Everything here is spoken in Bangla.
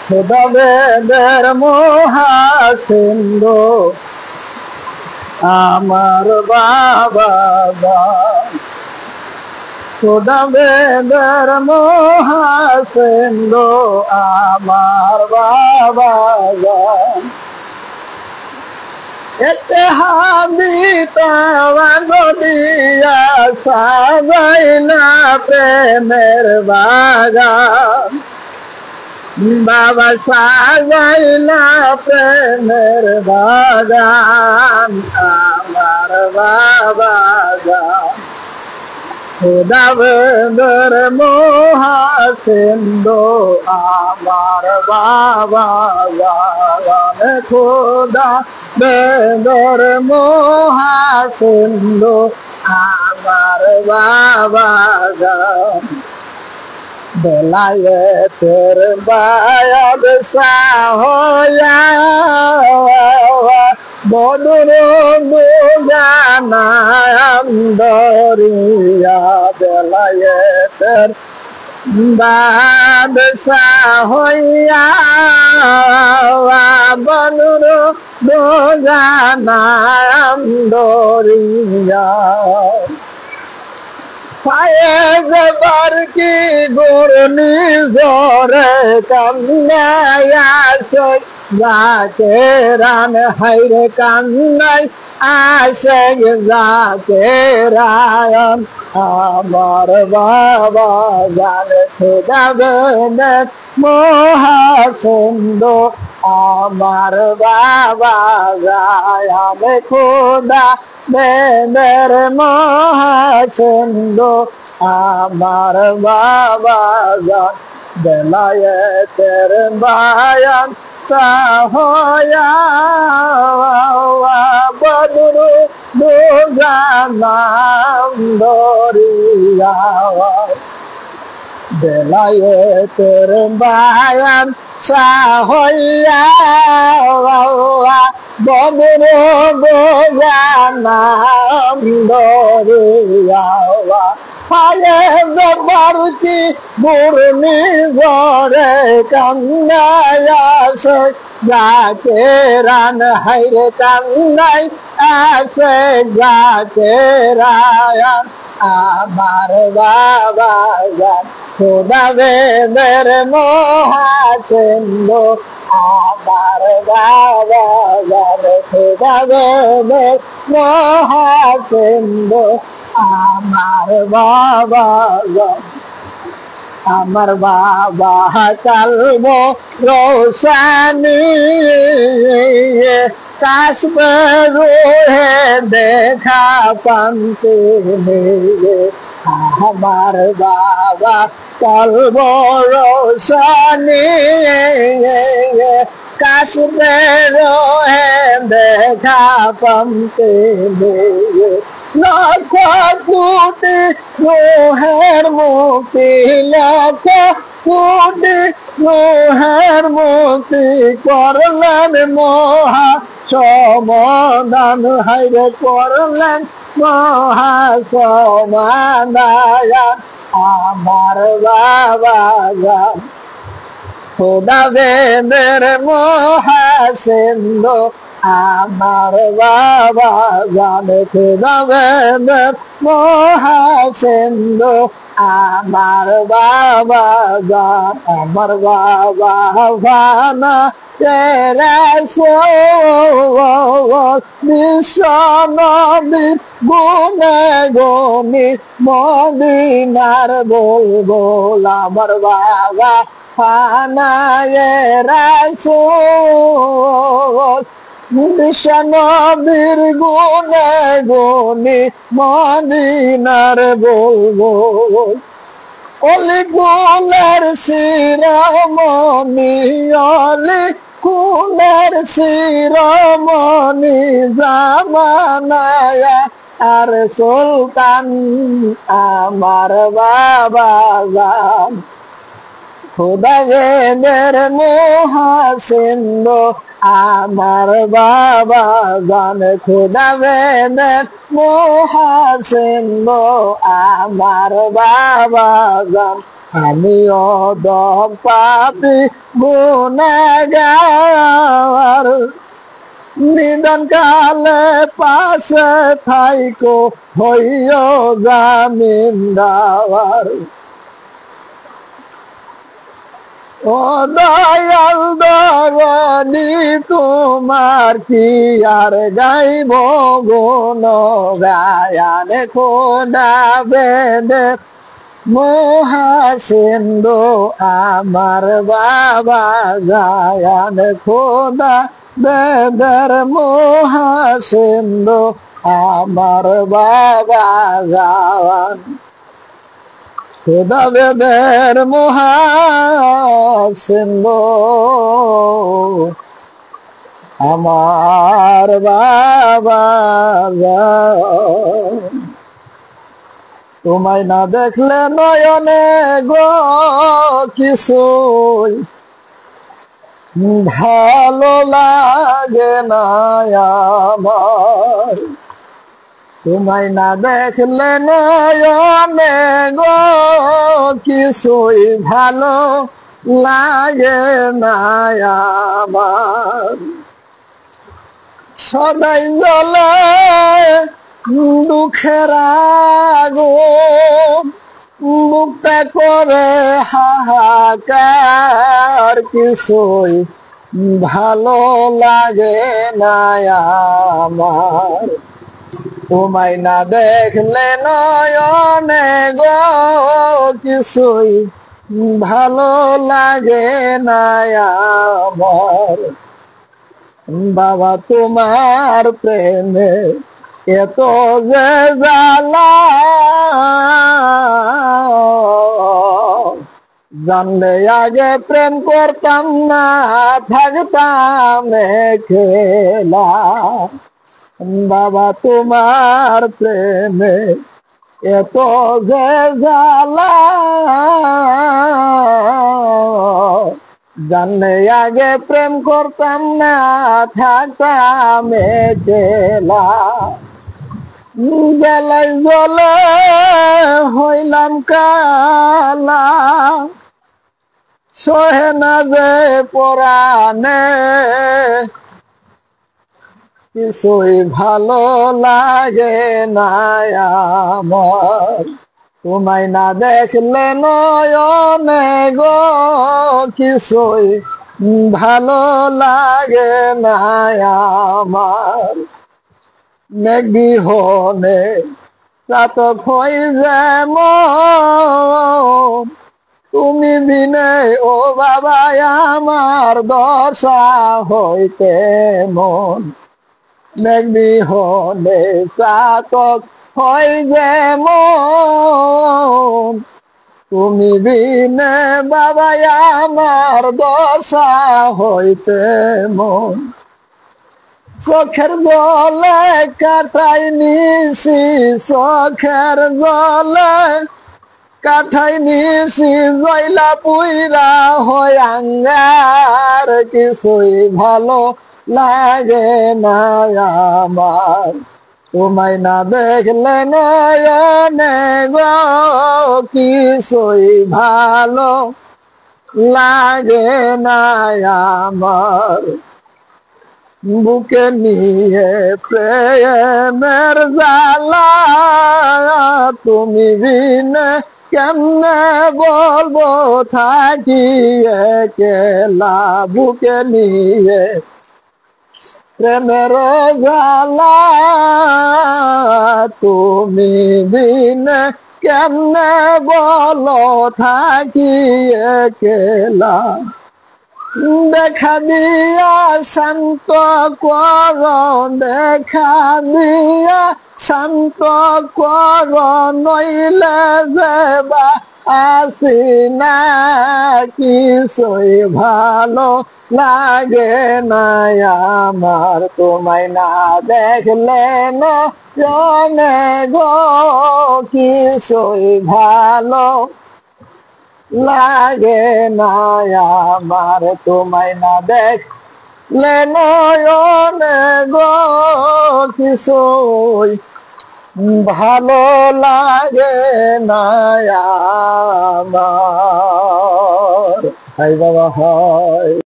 খোদাবেদের মহাসিন্ধু আমার বাবা গান। খোদাবেদের মহাসিন্ধু আমার বাবা গান। এতেহাদি তাওয়া নদিয়া সাজাইনা প্রেমের বাগান। বাবা সাজাইলা প্রেমের বাগান আমার বাবা গান। খোদাবেদের মহাসিন্ধু আমার বাবা গান। খোদাবেদের মহাসিন্ধু আমার বাবা গান। বেলায়েতের বাদশাহ হইয়া বদর দুজানাম দরিয়া। বেলায়েতের বাদশাহ হইয়া বদর দুজানাম দরিয়া। ফায়েজ বারকি গুরনি জোরে কান্নায় আসে জাকেরান হাইরে কান্নায় আসে জাকেরান আমার বাবা গান। খোদাবেদের মহাসিন্ধু আমার বাবা গান। খোদাবেদের মহাসিন্ধু আমার বাবা গান। বেলায়েতের বায়ান সাহয়া বদর দুজানাম দরিয়া। বেলায়েতের বায়ান সাহয়া বদর দুজানাম দরিয়া। ফায়েজ বারকি গুরনি জোরে কান্নায় আসে জাকেরান হাইরে কান্নায় আসে জাকেরান আমার বাবা গান। খোদাবেদের মহাসিন্ধু আমার বাবা গান। খোদাবেদের মহাসিন্ধু আমার বাবা গান। আমার বাবা কালব রোশানি কাশবে রোহে দেখা পান্তে আমার বাবা কালব রোশানি কাশবে রোহে দেখা পান্তে। লাখ কোটি রোহের মুক্তি লাখ কোটি রোহের মুক্তি করলেন মহা সমাধান হাইরে করলেন মহা সমাধান আমার বাবা গান। খোদাবেদের মহাসিন্ধু আমার বাবা গান। খোদাবেদের মহাসিন্ধু আমার বাবা গান। আমার বাবা ভানা বিশ্ব নবীর গুণে গুণী মদিনার বুলবুল আমার বাবা ফানায়ে রাসূল। বিশ্ব নবীর গুণে গুণী মদিনার বুলবুল। অলি ফুলের শিরোমণি অলি ফুলের শিরোমণি জামানায় আর সুলতান আমার বাবা গান। খোদাবেদের মহাসিন্ধু আমার বাবা গান। খোদাবেদের মহাসিন্ধু আমার বাবা গান। আমি অদম পাপী গুনাহগার, নিদান কালে পাশে থাইকো হইও জামিনদার। ও দয়াল দরদি তোমার কি আর গাইব গুণ গায়ান, খোদা বেদে মহাসিন্ধু আমার বাবা গায়ান, খোদা বেদের মহাসিন্ধু আমার বাবা গায়ান। খোদা বেদের মহাসিন্ধু আমার বাবা গায়ান। তোমায় না দেখলে নয়নে গো কিছুই ভালো লাগে না আমার। তোমায় না দেখলে নয়নে গো কিছুই ভালো লাগে না আমার। সদাই জ্বলে দুঃখের আগুন, বুকটা করে হাহাকার, কিছুই ভালো লাগে না আমার। তোমায় না দেখলে নয়নে গো কিছুই ভালো লাগে না আমার। বাবা তোমার প্রেমে এত যে জ্বালা, জানলে আগে প্রেম করতাম না, থাকতাম একলা। বাবা তোমার প্রেমে এত যে জ্বালা, জানলে আগে প্রেম করতাম না, থাকতাম একলা। জ্বালাই জ্বলে হইলাম কালা, সহে না যে পরাণে, কিছুই ভালো লাগে না আমার। তোমায় না দেখলে নয়নে গো কিছুই ভালো লাগে না আমার। মেঘবিহনে চাতক হই যেমন, তুমি বিনে ও বাবা আমার দশা হইতে মন। মেঘবিহনে চাতক হই যেমন, তুমি বিনে বাবা আমার দশা হইতে মন। চোখের জলে কাটাই নিশি, চোখের জলে কাঠাই নিশি, জয়লা পুইরা হয় আঙ্গার, কিছুই ভালো লাগে না আমার। তোমায় না দেখলে নয়নে গো কিছুই ভালো লাগে না আমার। বুকে নিয়ে প্রেমের জ্বালা, তুমি বিনে কেমনে বলবো থাকি একলা। বুকে নিয়ে প্রেমের জ্বালা, তুমি বিনে কেমনে বলো থাকি একলা। দেখা দিয়া শান্ত কর, দেখা দিয়া শান্ত কর, নইলে যেবা আসি না, কিছুই ভালো লাগে না আমার। তোমায় না দেখলে নয়নে গো কিছুই ভালো লাগে না আমার। তোমায় না দেখলে নয়নে গো কিছুই ভালো লাগে না আমার। হাই বাবা হাই।